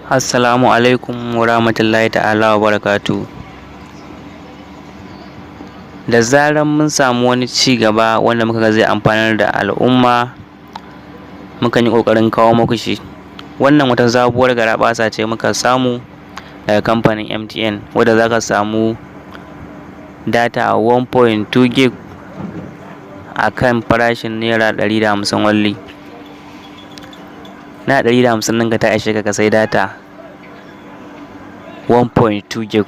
Assalamu alaikum wa rahmatullahi ta'ala wa barakatu. Da zaran mun samu wani ci gaba wanda muka ga zai amfanar da al'umma, mukan yi ƙoƙarin kawo muku shi. Wannan wata sabuwar garaɓasa ce muka samu daga kamfanin MTN, wadda za ka samu data 1.2 gig a kan farashin Naira 150 only. Na 150 ɗinka ta ishe ka sai data 1.2 gig.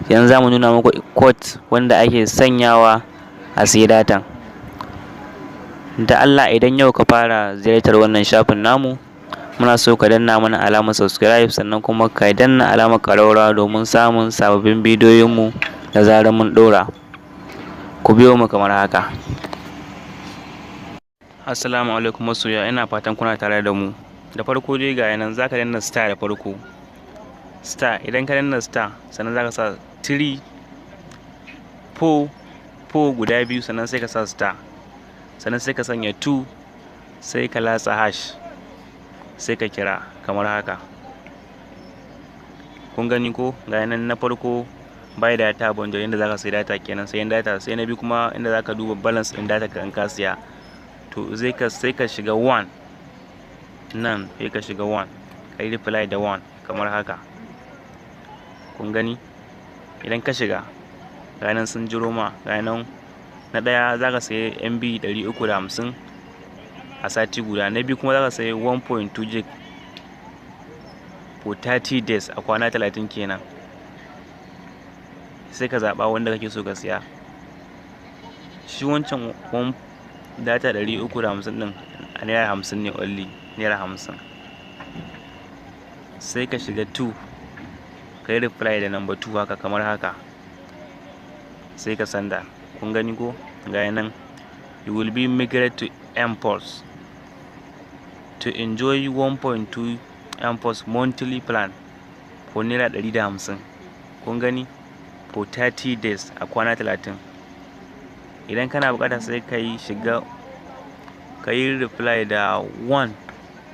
Yanzu za mu nuna muku code wanda ake sanyawa a sayi datan. Da Allah idan yau ka fara ziyartar wannan shafin namu, muna so ka danna mana alamar subscribe, sannan kuma ka danna alamar ƙararrawa domin samun sababbin bidiyoyinmu da zarar mun ɗora. Ku biyo mu kamar haka. Assalamu alaikum masoya, ina fatan kuna tare da mu. Da farko dai ga yanan za ka danna star da farko. Star, idan ka danna star sannan za ka sa 3 4 guda biyu, sannan sai ka sa star, sannan sai ka sanya 2, sai ka latsa hash, sai ka kira kamar haka. Kun gani ko ga yanan na farko buy data bundle, inda zaka sai data kenan, sayan data. Sai na biyu kuma inda zaka duba balance din data ka in ka siya, to sai ka shiga 1 nan, sai ka shiga 1 kai reply da 1 kamar haka. Kun gani idan ka shiga ga nan sun jiro ma, ga nan na ɗaya zaka sayi MB 350 a sati guda, na biyu kuma zaka sayi 1.2 gig for 30 days a kwana 30 kenan. Sai ka zaɓa wanda kake so ka siya. Shi wancan data 350 ɗin a Naira 50 ne only, Naira 50. Sai ka shiga 2 kai reply da number 2 haka kamar haka, sai ka sanda. Kun gani ko ga nan, you will be migrated to mPOS to enjoy 1.2 mPOS monthly plan for Naira 150. Kun gani for 30 days a kwana 30. Idan kana bukata sai ka yi shiga ka yi reply da 1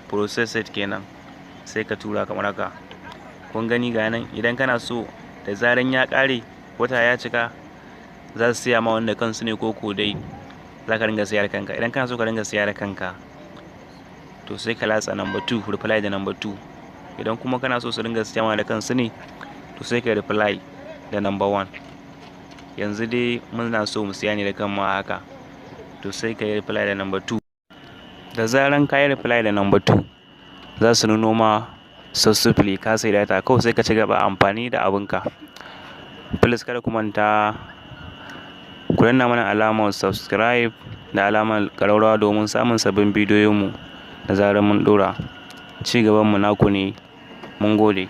processed kenan, sai ka tura kamar haka. Kun gani ga nan, idan kana so da zaran ya ƙare wata ya cika, za su siya ma wanda kansu ne ko dai za ka ringa siya da kanka. Idan kana so ka ringa siya da kanka, to sai ka latsa number 2, reply da number 2. Idan kuma kana so su ringa siya ma da kansu ne, to sai ka reply da number 1. Yanzu dai muna so mu siya ne da kanmu haka, to sai ka yi reply da number 2. Da zaran ka yi reply da number 2, za su nuno ma successfully ka sai data, kawai sai ka ci gaba amfani da abinka. Please kada ku manta ku danna mana alamar subscribe da alamar ƙararrawa domin samun sabbin bidiyoyinmu da zarar mun ɗora. Ci gabanmu naku ne. Mun gode.